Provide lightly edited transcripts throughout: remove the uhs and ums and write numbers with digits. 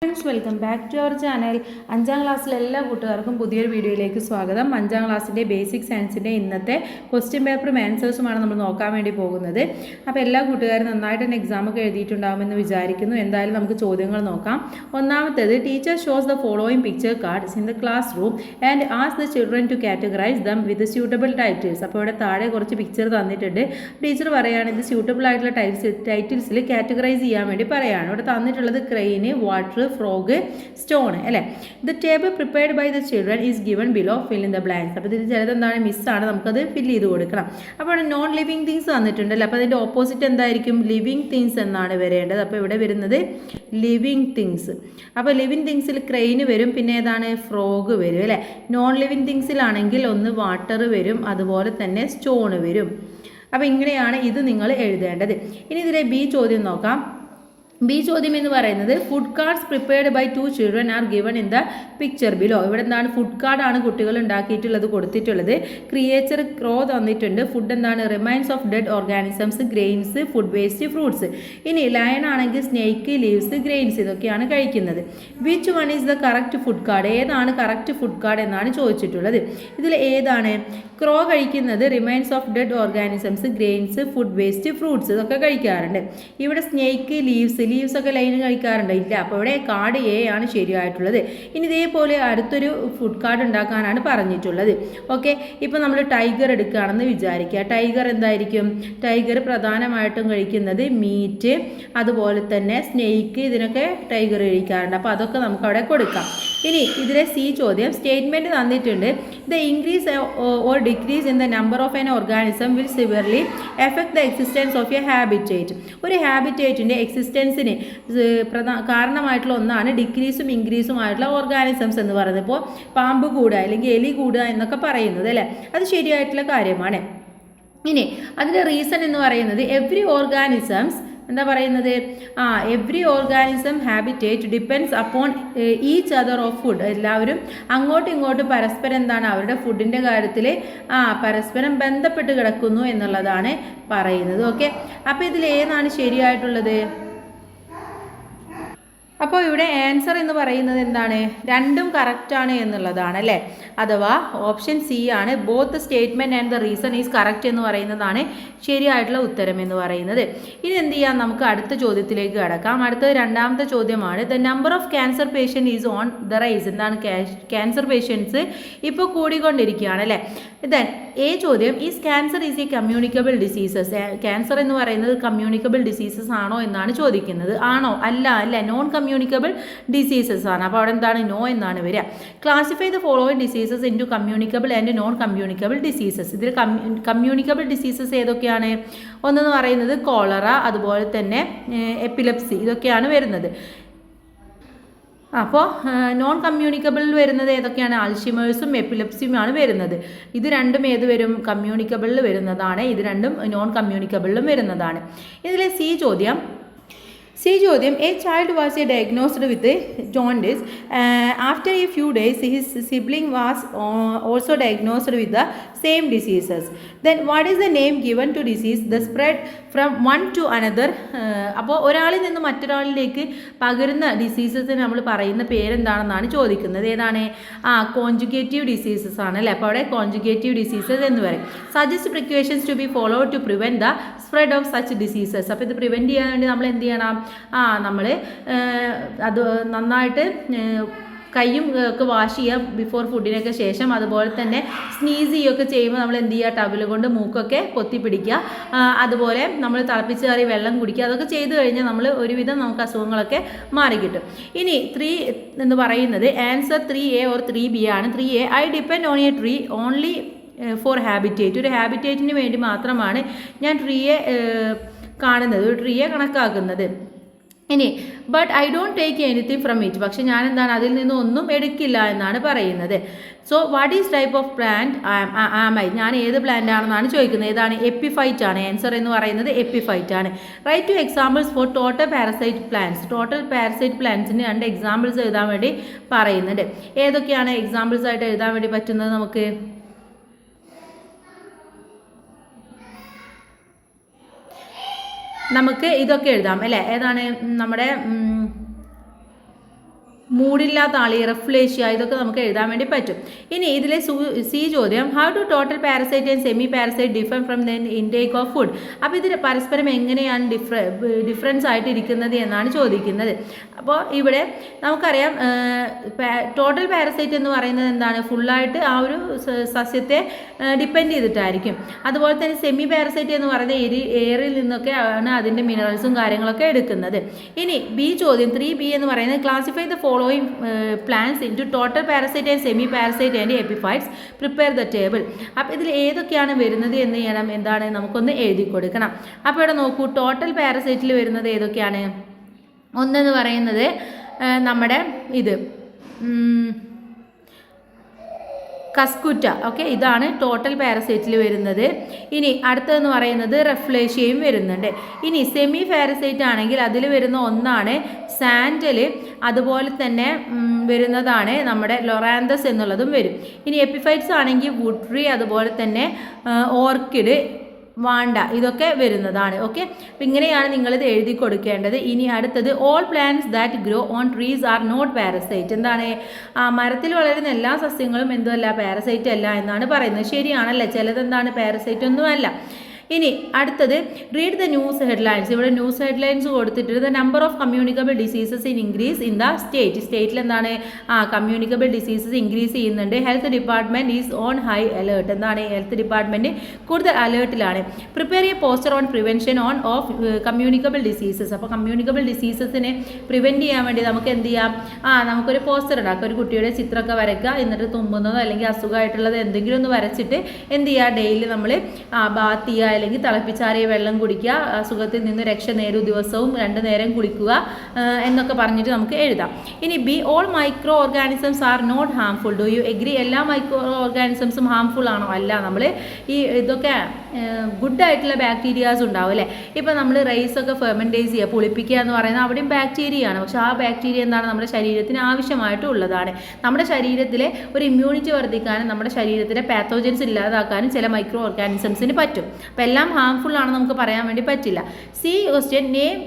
Friends, welcome back to our channel. 5ാം ക്ലാസ്സിലെ എല്ലാ കൂട്ടുകാർക്കും പുതിയൊരു വീഡിയോയിലേക്ക് സ്വാഗതം. 5ാം ക്ലാസ്സിൻ്റെ ബേസിക് സയൻസിൻ്റെ ഇന്നത്തെ ക്വസ്റ്റ്യൻ പേപ്പറും ആൻസേഴ്സുമാണ് നമ്മൾ നോക്കാൻ വേണ്ടി പോകുന്നത്. അപ്പോൾ എല്ലാ കൂട്ടുകാരും നന്നായിട്ട് തന്നെ എക്സാമൊക്കെ എഴുതിയിട്ടുണ്ടാകുമെന്ന് വിചാരിക്കുന്നു. എന്തായാലും നമുക്ക് ചോദ്യങ്ങൾ നോക്കാം. ഒന്നാമത്തേത്, teacher shows the following picture cards in the classroom and ask the children to categorise them with suitable titles. അപ്പോൾ ഇവിടെ താഴെ കുറച്ച് പിക്ചർ തന്നിട്ടുണ്ട്. ടീച്ചർ പറയുകയാണ് ഇത് സ്യൂട്ടബിൾ ആയിട്ടുള്ള ടൈറ്റിൽസിൽ കാറ്റഗറൈസ് ചെയ്യാൻ വേണ്ടി പറയുകയാണ്. ഇവിടെ തന്നിട്ടുള്ളത് ക്രെയിന്, വാട്ടർ, ഫ്രോഗ്, സ്റ്റോൺ അല്ലേ. The table prepared by the children is given below fill in the blanks. അപ്പോൾ ഇതിൽ ചിലത് എന്താണ് മിസ്സാണ്, നമുക്കത് ഫില്ല് ചെയ്ത് കൊടുക്കണം. അപ്പോൾ നോൺ ലിവിങ് തിങ്സ് തന്നിട്ടുണ്ടല്ലോ. അപ്പോൾ അതിൻ്റെ ഓപ്പോസിറ്റ് എന്തായിരിക്കും? ലിവിങ് തിങ്സ് എന്നാണ് വരേണ്ടത്. അപ്പോൾ ഇവിടെ വരുന്നത് ലിവിങ് തിങ്സ്. അപ്പോൾ ലിവിങ് തിങ്സിൽ ക്രെയിന് വരും, പിന്നെ ഏതാണ്? ഫ്രോഗ് വരും അല്ലേ. നോൺ ലിവിങ് തിങ്സിലാണെങ്കിൽ ഒന്ന് വാട്ടർ വരും, അതുപോലെ തന്നെ സ്റ്റോൺ വരും. അപ്പോൾ ഇങ്ങനെയാണ് ഇത് നിങ്ങൾ എഴുതേണ്ടത്. ഇനി ഇതിലെ ബി ചോദ്യം നോക്കാം. ബി ചോദ്യം എന്ന് പറയുന്നത് food cards prepared by 2 children are given in the picture below. ഇവിടെ എന്താണ്? ഫുഡ് കാർഡാണ് കുട്ടികൾ ഉണ്ടാക്കിയിട്ടുള്ളത്, കൊടുത്തിട്ടുള്ളത്. ക്രിയേച്ചർ ക്രോ തന്നിട്ടുണ്ട്. ഫുഡ് എന്താണ്? Remains of dead organisms, grains, food waste, fruits. ഇനി ലയൺ ആണെങ്കിൽ സ്നേക്ക്, ലീവ്സ്, ഗ്രെയിൻസ് ഇതൊക്കെയാണ് കഴിക്കുന്നത്. Which one is the correct food card? ഏതാണ് കറക്റ്റ് ഫുഡ് കാർഡ് എന്നാണ് ചോദിച്ചിട്ടുള്ളത്. ഇതിൽ ഏതാണ്? ക്രോ കഴിക്കുന്നത് remains of dead organisms, grains, food waste, fruits ഇതൊക്കെ കഴിക്കാറുണ്ട്. ഇവിടെ സ്നേക്ക്, ലീവ്സ് ഒക്കെ ലൈന് കഴിക്കാറുണ്ട്? ഇല്ല. അപ്പോൾ ഇവിടെ കാർഡ് എ ആണ് ശരിയായിട്ടുള്ളത്. ഇനി ഇതേപോലെ അടുത്തൊരു ഫുഡ് കാർഡ് ഉണ്ടാക്കാനാണ് പറഞ്ഞിട്ടുള്ളത്. ഓക്കെ, ഇപ്പോൾ നമ്മൾ ടൈഗർ എടുക്കുകയാണെന്ന് വിചാരിക്കുക. ടൈഗർ എന്തായിരിക്കും? ടൈഗർ പ്രധാനമായിട്ടും കഴിക്കുന്നത് മീറ്റ്, അതുപോലെ തന്നെ സ്നേക്ക്, ഇതിനൊക്കെ ടൈഗർ കഴിക്കാറുണ്ട്. അപ്പോൾ അതൊക്കെ നമുക്ക് അവിടെ കൊടുക്കാം. ഇനി ഇതിലെ സി ചോദ്യം, സ്റ്റേറ്റ്മെൻറ്റ് തന്നിട്ടുണ്ട്. The increase or decrease in the number of an organism will severely effect the existence of A habitat. ഒരു ഹാബിറ്റേറ്റിൻ്റെ എക്സിസ്റ്റൻസിന് കാരണമായിട്ടുള്ള ഒന്നാണ് ഡിക്രീസും ഇൻക്രീസും ആയിട്ടുള്ള ഓർഗാനിസംസ് എന്ന് പറയുന്നത്. ഇപ്പോൾ പാമ്പ് കൂടുക അല്ലെങ്കിൽ എലി കൂടുക എന്നൊക്കെ പറയുന്നത് അല്ലേ, അത് ശരിയായിട്ടുള്ള കാര്യമാണ്. ഇനി അതിൻ്റെ റീസൺ എന്ന് പറയുന്നത് എവ്രി ഓർഗാനിസംസ് എന്താ പറയുന്നത്? Every organism habitat depends upon each other of food. എല്ലാവരും അങ്ങോട്ടും ഇങ്ങോട്ടും പരസ്പരം എന്താണ് അവരുടെ ഫുഡിൻ്റെ കാര്യത്തിൽ പരസ്പരം ബന്ധപ്പെട്ട് കിടക്കുന്നു എന്നുള്ളതാണ് പറയുന്നത്. ഓക്കെ, അപ്പോൾ ഇതിൽ ഏതാണ് ശരിയായിട്ടുള്ളത്? അപ്പോൾ ഇവിടെ ആൻസർ എന്ന് പറയുന്നത് എന്താണ്? രണ്ടും കറക്റ്റാണ് എന്നുള്ളതാണ് അല്ലേ. അഥവാ ഓപ്ഷൻ സി ആണ്. Both statement and the reason is correct എന്ന് പറയുന്നതാണ് ശരിയായിട്ടുള്ള ഉത്തരം എന്ന് പറയുന്നത്. ഇനി എന്ത് ചെയ്യാം? നമുക്ക് അടുത്ത ചോദ്യത്തിലേക്ക് കടക്കാം. അടുത്തത് രണ്ടാമത്തെ ചോദ്യമാണ്. The number of cancer patient is on the rise. എന്താണ്? ക്യാൻസർ പേഷ്യൻസ് ഇപ്പോൾ കൂടിക്കൊണ്ടിരിക്കുകയാണ് അല്ലേ. ദെൻ എ ചോദ്യം, is cancer is a communicable diseases. Cancer എന്ന് പറയുന്നത് കമ്മ്യൂണിക്കബിൾ ഡിസീസസ് ആണോ എന്നാണ് ചോദിക്കുന്നത്. ആണോ? അല്ല, നോൺ കമ്മ്യൂണിക്കബിൾ ഡിസീസസ് ആണ്. അപ്പോൾ അവിടെ എന്താണ്? നോ എന്നാണ് വരിക. Classify the following diseases into communicable and non communicable diseases. ഇതിൽ കമ്മ്യൂണിക്കബിൾ ഡിസീസസ് ഏതൊക്കെയാണ്? ഒന്നെന്ന് പറയുന്നത് കോളറ, അതുപോലെ തന്നെ എപ്പിലെപ്സി ഇതൊക്കെയാണ് വരുന്നത്. അപ്പോൾ നോൺ കമ്മ്യൂണിക്കബിളിൽ വരുന്നത് ഏതൊക്കെയാണ്? അൾഷിമേഴ്സും എപ്പിലെപ്സിയുമാണ് വരുന്നത്. ഇത് രണ്ടും ഏത് വരും? കമ്മ്യൂണിക്കബിളിൽ വരുന്നതാണ്. ഇത് രണ്ടും നോൺ കമ്മ്യൂണിക്കബിളിലും വരുന്നതാണ്. ഇതിലെ സി ചോദ്യം, a child was diagnosed with jaundice. After a few days his sibling was also diagnosed with the same diseases. Then what is the name given to disease the spread from one to another. അപ്പോൾ ഒരാളിൽ നിന്ന് മറ്റൊരാളിലേക്ക് പകരുന്ന ഡിസീസസിന് നമ്മൾ പറയുന്ന പേരെന്താണെന്നാണ് ചോദിക്കുന്നത്. ഏതാണ്? Conjugative diseases ആണ് അല്ലേ. അപ്പോൾ അവിടെ കോൺജുഗേറ്റീവ് ഡിസീസസ് എന്ന് പറയും. Suggest precautions to be followed to prevent the spread of such diseases. അപ്പോൾ ഇത് പ്രിവെൻറ്റ് ചെയ്യാൻ വേണ്ടി നമ്മൾ എന്ത് ചെയ്യണം? നമ്മൾ അത് നന്നായിട്ട് കൈയും ഒക്കെ വാഷ് ചെയ്യുക ബിഫോർ ഫുഡിനൊക്കെ ശേഷം. അതുപോലെ തന്നെ സ്നീസ് ചെയ്യുകയൊക്കെ ചെയ്യുമ്പോൾ നമ്മൾ എന്ത് ചെയ്യുക? ടവൽ കൊണ്ട് മൂക്കൊക്കെ പൊത്തി പിടിക്കുക. അതുപോലെ നമ്മൾ തിളപ്പിച്ച് കയറി വെള്ളം കുടിക്കുക. അതൊക്കെ ചെയ്ത് കഴിഞ്ഞാൽ നമ്മൾ ഒരുവിധം നമുക്ക് അസുഖങ്ങളൊക്കെ മാറിക്കിട്ടും. ഇനി 3 എന്ന് പറയുന്നത് ആൻസർ 3A ഓർ 3B ആണ്. 3A, I depend on a tree only for habitat. ഒരു ഹാബിറ്റേറ്റിന് വേണ്ടി മാത്രമാണ് ഞാൻ ട്രീയെ കാണുന്നത്, ഒരു ട്രീയെ കണക്കാക്കുന്നത്. ഇനി but I don't take anything from it. പക്ഷെ ഞാൻ എന്താണ്? അതിൽ നിന്ന് ഒന്നും എടുക്കില്ല എന്നാണ് പറയുന്നത്. So what is type of plant am I? ഞാൻ ഏത് പ്ലാന്റ് ആണെന്നാണ് ചോദിക്കുന്നത്. ഏതാണ്? എപ്പിഫൈറ്റ് ആണ്. ആൻസർ എന്ന് പറയുന്നത് എപ്പിഫൈറ്റ് ആണ്. Write two examples for total parasite plants. Total parasite പ്ലാന്റ്സിന് 2 എക്സാമ്പിൾസ് എഴുതാൻ വേണ്ടി പറയുന്നുണ്ട്. ഏതൊക്കെയാണ് എക്സാമ്പിൾസ് ആയിട്ട് എഴുതാൻ വേണ്ടി പറ്റുന്നത് നമുക്ക്? നമുക്ക് ഇതൊക്കെ എഴുതാം അല്ലേ. ഏതാണ്? നമ്മുടെ മൂടില്ലാത്ത ആളി, റെഫ്ലേഷ്യ, ഇതൊക്കെ നമുക്ക് എഴുതാൻ വേണ്ടി പറ്റും. ഇനി ഇതിലെ സി ചോദ്യം, how do total parasite and semi parasite differ from the intake of food. അപ്പോൾ ഇതിൽ പരസ്പരം എങ്ങനെയാണ് ഡിഫറൻസ് ആയിട്ട് ഇരിക്കുന്നത് എന്നാണ് ചോദിക്കുന്നത്. അപ്പോൾ ഇവിടെ നമുക്കറിയാം ടോട്ടൽ പാരസൈറ്റ് എന്ന് പറയുന്നത് എന്താണ്, ഫുള്ളായിട്ട് ആ ഒരു സസ്യത്തെ ഡിപ്പെൻഡ് ചെയ്തിട്ടായിരിക്കും. അതുപോലെ തന്നെ സെമി പാരസൈറ്റ് എന്ന് പറയുന്നത് എയറിൽ നിന്നൊക്കെ ആണ് അതിൻ്റെ മിനറൽസും കാര്യങ്ങളൊക്കെ എടുക്കുന്നത്. ഇനി ബി ചോദ്യം 3B എന്ന് പറയുന്നത്, classify the following plants into total parasite and semi parasite and epiphytes, prepare the table. അപ്പോൾ ഇതിൽ ഏതൊക്കെയാണ് വരുന്നത് എന്ന് ചെയ്യണം, എന്താണ് നമുക്കൊന്ന് എഴുതി കൊടുക്കണം. അപ്പോൾ ഇവിടെ നോക്കൂ, ടോട്ടൽ പാരസൈറ്റിൽ വരുന്നത് ഏതൊക്കെയാണ്. ഒന്നെന്ന് പറയുന്നത് നമ്മുടെ ഇത് കസ്കുറ്റ, ഓക്കെ, ഇതാണ് ടോട്ടൽ പാരസൈറ്റിൽ വരുന്നത്. ഇനി അടുത്തതെന്ന് പറയുന്നത് റെഫ്ലേഷ്യയും വരുന്നുണ്ട്. ഇനി സെമി പാരസൈറ്റ് ആണെങ്കിൽ അതിൽ വരുന്ന ഒന്നാണ് സാൻഡൽ, അതുപോലെ തന്നെ വരുന്നതാണ് നമ്മുടെ ലൊറാന്തസ് എന്നുള്ളതും വരും. ഇനി എപ്പിഫൈറ്റ്സ് ആണെങ്കിൽ വുഡ് ട്രീ, അതുപോലെ തന്നെ ഓർക്കിഡ്, വാണ്ട, ഇതൊക്കെ വരുന്നതാണ്. ഓക്കെ, അപ്പം ഇങ്ങനെയാണ് നിങ്ങളിത് എഴുതി കൊടുക്കേണ്ടത്. ഇനി അടുത്തത്, all plants that grow on trees are not parasite. എന്താണ്, മരത്തിൽ വളരുന്ന എല്ലാ സസ്യങ്ങളും എന്തുമല്ല, പാരസൈറ്റ് അല്ല എന്നാണ് പറയുന്നത്. ശരിയാണല്ലേ, ചിലതെന്താണ് പാരസൈറ്റ് ഒന്നുമല്ല. ഇനി അടുത്തത്, റീഡ് ദ ന്യൂസ് ഹെഡ്ലൈൻസ്. ഇവിടെ ന്യൂസ് ഹെഡ്ലൈൻസ് കൊടുത്തിട്ട് the number of communicable diseases in increase in the state. സ്റ്റേറ്റിൽ എന്താണ്, കമ്മ്യൂണിക്കബിൾ ഡിസീസസ് ഇൻക്രീസ് ചെയ്യുന്നുണ്ട്. Health department is on high alert. എന്താണ്, ഹെൽത്ത് ഡിപ്പാർട്ട്മെൻറ്റ് കൂടുതൽ അലേർട്ടിലാണ്. Prepare a poster on prevention of communicable diseases. അപ്പോൾ communicable ഡിസീസസിനെ prevent ചെയ്യാൻ വേണ്ടി നമുക്ക് എന്ത് ചെയ്യാം, നമുക്കൊരു പോസ്റ്റർ ഉണ്ടാക്കുക, ഒരു കുട്ടിയുടെ ചിത്രമൊക്കെ വരയ്ക്കുക, എന്നിട്ട് തുമ്മുന്നതോ അല്ലെങ്കിൽ അസുഖമായിട്ടുള്ളത് എന്തെങ്കിലും ഒന്ന് വരച്ചിട്ട് എന്ത് ചെയ്യുക, ഡെയിലി നമ്മൾ ബാത്ത് ചെയ്യുക, അല്ലെങ്കിൽ തിളപ്പിച്ചാറിയ വെള്ളം കുടിക്കുക, അസുഖത്തിൽ നിന്ന് രക്ഷ നേടൂ, ദിവസവും 2 നേരം കുളിക്കുക എന്നൊക്കെ പറഞ്ഞിട്ട് നമുക്ക് എഴുതാം. ഇനി B, all micro organisms are not harmful. Do you agree? എല്ലാ മൈക്രോ ഓർഗാനിസംസും ഹാംഫുൾ ആണോ? അല്ല. നമ്മൾ ഈ ഇതൊക്കെ ഗുഡായിട്ടുള്ള ബാക്ടീരിയാസ് ഉണ്ടാവും അല്ലേ. ഇപ്പം നമ്മൾ റൈസൊക്കെ ഫെർമെൻറ്റൈസ് ചെയ്യുക, പുളിപ്പിക്കുക എന്ന് പറയുന്നത് അവിടെയും ബാക്ടീരിയയാണ്. പക്ഷേ ആ ബാക്ടീരിയ എന്താണ്, നമ്മുടെ ശരീരത്തിന് ആവശ്യമായിട്ടുള്ളതാണ്. നമ്മുടെ ശരീരത്തിലെ ഒരു ഇമ്മ്യൂണിറ്റി വർദ്ധിക്കാനും നമ്മുടെ ശരീരത്തിലെ പാത്തോജൻസ് ഇല്ലാതാക്കാനും ചില മൈക്രോ ഓർഗാനിസംസിന് പറ്റും. അപ്പോൾ എല്ലാം ഹാംഫുൾ ആണെന്ന് നമുക്ക് പറയാൻ വേണ്ടി പറ്റില്ല. C question, name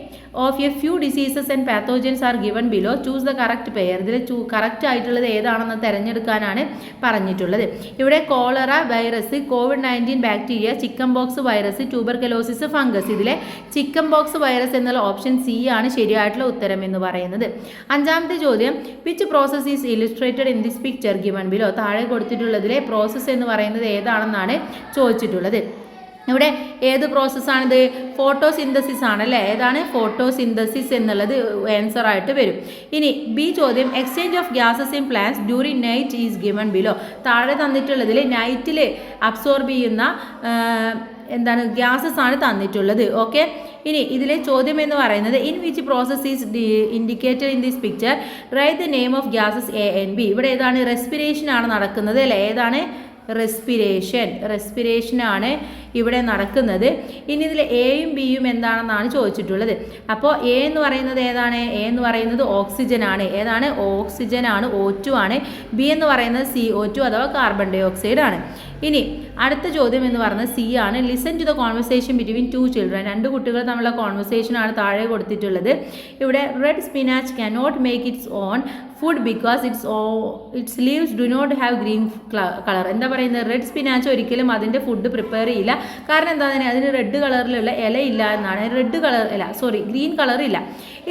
of A few diseases and pathogens are given below, choose the correct pair. ഇതിൽ കറക്റ്റ് ആയിട്ടുള്ളത് ഏതാണെന്ന് തിരഞ്ഞെടുക്കാനാണ് പറഞ്ഞിട്ടുള്ളത്. ഇവിടെ cholera virus, COVID-19 bacteria, chicken box virus, tuberculosis fungus. ഇതിലെ ചിക്കൻ ബോക്സ് വൈറസ് എന്നുള്ള ഓപ്ഷൻ സി ആണ് ശരിയായിട്ടുള്ള ഉത്തരം എന്ന് പറയുന്നത്. 5ാമത്തെ ചോദ്യം, which process is illustrated in this picture given below. താഴെ കൊടുത്തിട്ടുള്ളതിലെ പ്രോസസ്സ് എന്ന് പറയുന്നത് ഏതാണെന്നാണ് ചോദിച്ചിട്ടുള്ളത്. ഇവിടെ ഏത് പ്രോസസ്സാണിത്, ഫോട്ടോസിന്തസിസ് ആണല്ലേ. ഏതാണ് ഫോട്ടോസിന്തസിസ് എന്നുള്ളത് ആൻസർ ആയിട്ട് വരും. ഇനി ബി ചോദ്യം, exchange of gases in plants during night is given below. താഴെ തന്നിട്ടുള്ളതിൽ നൈറ്റിൽ അബ്സോർബ് ചെയ്യുന്ന എന്താണ് ഗ്യാസസ് ആണ് തന്നിട്ടുള്ളത്. ഓക്കെ, ഇനി ഇതിലെ ചോദ്യം എന്ന് പറയുന്നത്, in which process is indicated in this picture, write the name of gases A and B. ഇവിടെ ഏതാണ്, റെസ്പിറേഷൻ ആണ് നടക്കുന്നത് അല്ലേ. ഏതാണ്, റെസ്പിറേഷനാണ് ഇവിടെ നടക്കുന്നത്. ഇനി ഇതിൽ എയും ബിയും എന്താണെന്നാണ് ചോദിച്ചിട്ടുള്ളത്. അപ്പോൾ എ എന്ന് പറയുന്നത് ഏതാണ്, എ എന്ന് പറയുന്നത് ഓക്സിജൻ ആണ്. ഏതാണ്, ഓക്സിജൻ ആണ്, O2 ആണ്. ബി എന്ന് പറയുന്നത് CO2 അഥവാ കാർബൺ ഡൈ ഓക്സൈഡ് ആണ്. ഇനി അടുത്ത ചോദ്യം എന്ന് പറയുന്നത് സി ആണ്. Listen to the conversation between 2 children. 2 കുട്ടികൾ തമ്മിലുള്ള കോൺവെർസേഷൻ ആണ് താഴെ കൊടുത്തിട്ടുള്ളത്. ഇവിടെ red spinach cannot make its own food because its leaves do not have green colour. എന്താ പറയുന്നത്, റെഡ് സ്പിനാച്ച് ഒരിക്കലും അതിൻ്റെ ഫുഡ് പ്രിപ്പയർ ചെയ്യില്ല. കാരണം എന്താണ്, അതിന് റെഡ് കളറിലുള്ള ഇല ഇല്ല എന്നാണ്. ഗ്രീൻ കളർ ഇല്ല.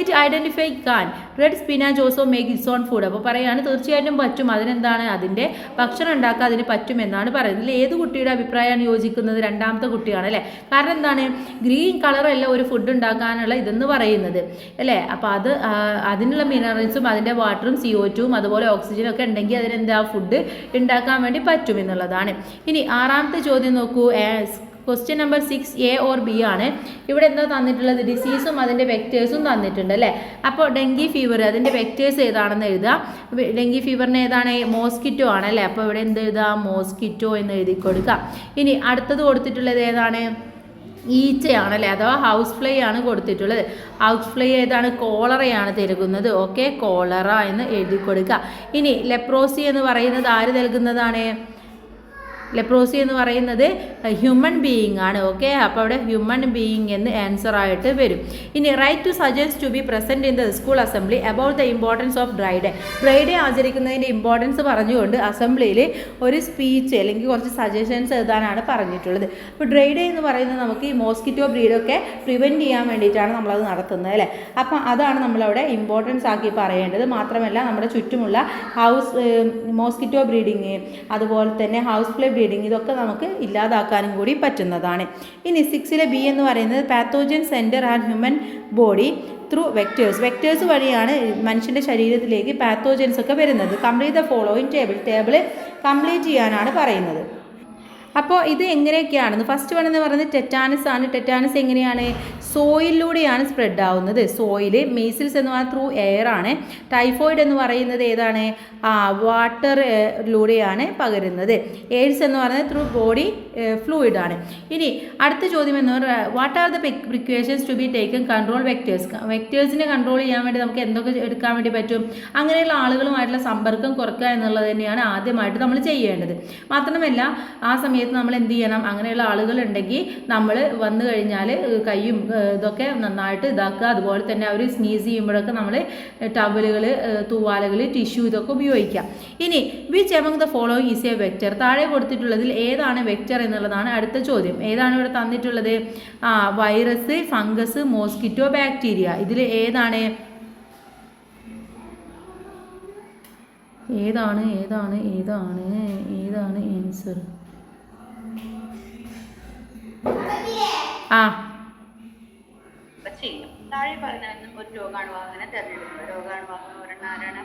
It identify can red spinach also make its own food. അപ്പോൾ പറയുകയാണ് തീർച്ചയായിട്ടും പറ്റും, അതിനെന്താണ്, അതിൻ്റെ ഭക്ഷണം ഉണ്ടാക്കാൻ അതിന് പറ്റും എന്നാണ് പറയുന്നത്. ഇതിൽ ഏത് കുട്ടിയുടെ അഭിപ്രായമാണ് യോജിക്കുന്നത്, 2ാമത്തെ കുട്ടിയാണ് അല്ലേ. കാരണം എന്താണ്, ഗ്രീൻ കളറല്ല ഒരു ഫുഡ് ഉണ്ടാക്കാനുള്ള ഇതെന്ന് പറയുന്നത് അല്ലേ. അപ്പോൾ അതിനുള്ള മിനറൽസും അതിൻ്റെ വാട്ടറും CO2 അതുപോലെ ഓക്സിജനും ഒക്കെ ഉണ്ടെങ്കിൽ അതിനെന്താ ഫുഡ് ഉണ്ടാക്കാൻ വേണ്ടി പറ്റും എന്നുള്ളതാണ്. ഇനി 6ാമത്തെ ചോദ്യം നോക്കൂ. Question number 6 A or B ആണ്. ഇവിടെ എന്താ തന്നിട്ടുള്ളത്, ഡിസീസും അതിൻ്റെ വെക്റ്റേഴ്സും തന്നിട്ടുണ്ട് അല്ലേ. അപ്പോൾ ഡെങ്കി ഫീവർ, അതിൻ്റെ വെക്റ്റേഴ്സ് ഏതാണെന്ന് എഴുതുക. ഡെങ്കി ഫീവറിന് ഏതാണ്, മോസ്കിറ്റോ ആണല്ലേ. അപ്പോൾ ഇവിടെ എന്ത് എഴുതുക, മോസ്കിറ്റോ എന്ന് എഴുതി കൊടുക്കുക. ഇനി അടുത്തത് കൊടുത്തിട്ടുള്ളത് ഏതാണ്, ഈച്ചയാണല്ലേ, അഥവാ ഹൗസ് ഫ്ലൈ ആണ് കൊടുത്തിട്ടുള്ളത്. ഹൗസ് ഫ്ലൈ ഏതാണ്, കോളറയാണ് തിരകുന്നത്. ഓക്കെ, കോളറ എന്ന് എഴുതി കൊടുക്കുക. ഇനി ലെപ്രോസി എന്ന് പറയുന്നത് ആര് നൽകുന്നതാണ്, ലെപ്രോസി എന്ന് പറയുന്നത് ഹ്യൂമൻ ബീയിങ് ആണ്. ഓക്കെ, അപ്പോൾ അവിടെ ഹ്യൂമൻ ബീയിങ് എന്ന് ആൻസർ ആയിട്ട് വരും. ഇനി write to suggest to be present in the school assembly about the importance of dry day. Dry day ആചരിക്കുന്നതിൻ്റെ ഇമ്പോർട്ടൻസ് പറഞ്ഞുകൊണ്ട് അസംബ്ലിയിൽ ഒരു സ്പീച്ച് അല്ലെങ്കിൽ കുറച്ച് സജഷൻസ് എഴുതാനാണ് പറഞ്ഞിട്ടുള്ളത്. അപ്പോൾ ഡ്രൈ ഡേ എന്ന് പറയുന്നത് നമുക്ക് ഈ മോസ്കിറ്റോ ബ്രീഡൊക്കെ പ്രിവെൻറ്റ് ചെയ്യാൻ വേണ്ടിയിട്ടാണ് നമ്മളത് നടത്തുന്നത് അല്ലേ. അപ്പം അതാണ് നമ്മളവിടെ ഇമ്പോർട്ടൻസ് ആക്കി പറയേണ്ടത്. മാത്രമല്ല നമ്മുടെ ചുറ്റുമുള്ള മോസ്കിറ്റോ ബ്രീഡിങ്, അതുപോലെ തന്നെ ഹൗസ് ഫ്ലൈ ബ്രീഡിങ്, ഇതൊക്കെ നമുക്ക് ഇല്ലാതാക്കാനും കൂടി പറ്റുന്നതാണ്. ഇനി 6 ബി എന്ന് പറയുന്നത് pathogen centre and human body through vectors വഴിയാണ് മനുഷ്യൻ്റെ ശരീരത്തിലേക്ക് പാത്തോജൻസ് ഒക്കെ വരുന്നത്. Complete the following table complete ചെയ്യാനാണ് പറയുന്നത്. അപ്പോൾ ഇത് എങ്ങനെയൊക്കെയാണെന്ന് ഫസ്റ്റ് വൺ എന്ന് പറയുന്നത് ടെറ്റാനസ് ആണ്. ടെറ്റാനസ് എങ്ങനെയാണ്? സോയിലൂടെയാണ് സ്പ്രെഡ് ആവുന്നത്. സോയിൽ. മീസിൽസ് എന്ന് പറയുന്നത് ത്രൂ എയർ ആണ്. ടൈഫോയിഡ് എന്ന് പറയുന്നത് ഏതാണ്? വാട്ടറിലൂടെയാണ് പകരുന്നത്. എയ്ഡ്സ് എന്ന് പറയുന്നത് ത്രൂ ബോഡി ഫ്ലൂയിഡ് ആണ്. ഇനി അടുത്ത ചോദ്യം എന്ന് പറഞ്ഞാൽ what are the precautions to be taken control വെക്റ്റേഴ്സിനെ കൺട്രോൾ ചെയ്യാൻ വേണ്ടി നമുക്ക് എന്തൊക്കെ എടുക്കാൻ വേണ്ടി പറ്റും? അങ്ങനെയുള്ള ആളുകളുമായിട്ടുള്ള സമ്പർക്കം കുറക്കുക എന്നുള്ളത് തന്നെയാണ് ആദ്യമായിട്ട് നമ്മൾ ചെയ്യേണ്ടത്. മാത്രമല്ല ആ സമയത്ത് നമ്മൾ എന്ത് ചെയ്യണം? അങ്ങനെയുള്ള ആളുകളുണ്ടെങ്കിൽ നമ്മൾ വന്നു കഴിഞ്ഞാൽ കൈയും ഇതൊക്കെ നന്നായിട്ട് ഇതാക്കുക. അതുപോലെ തന്നെ അവർ സ്നീസ് ചെയ്യുമ്പോഴൊക്കെ നമ്മൾ ടവലുകൾ, തൂവാലകൾ, ടിഷ്യൂ ഇതൊക്കെ ഉപയോഗിക്കാം. ഇനി which among the following is A vector? താഴെ കൊടുത്തിട്ടുള്ളതിൽ ഏതാണ് വെക്റ്റർ എന്നുള്ളതാണ് അടുത്ത ചോദ്യം. ഏതാണ് ഇവിടെ തന്നിട്ടുള്ളത്? Virus, fungus, mosquito, bacteria. ഇതിൽ ഏതാണ് ആൻസർ? താഴെ പറയുന്ന ഒരു രോഗാണുവാഹകനെ തിരഞ്ഞെടുക്കുക. രോഗാണുവാഹകൻ ഒരെണ്ണം ആരാണ്?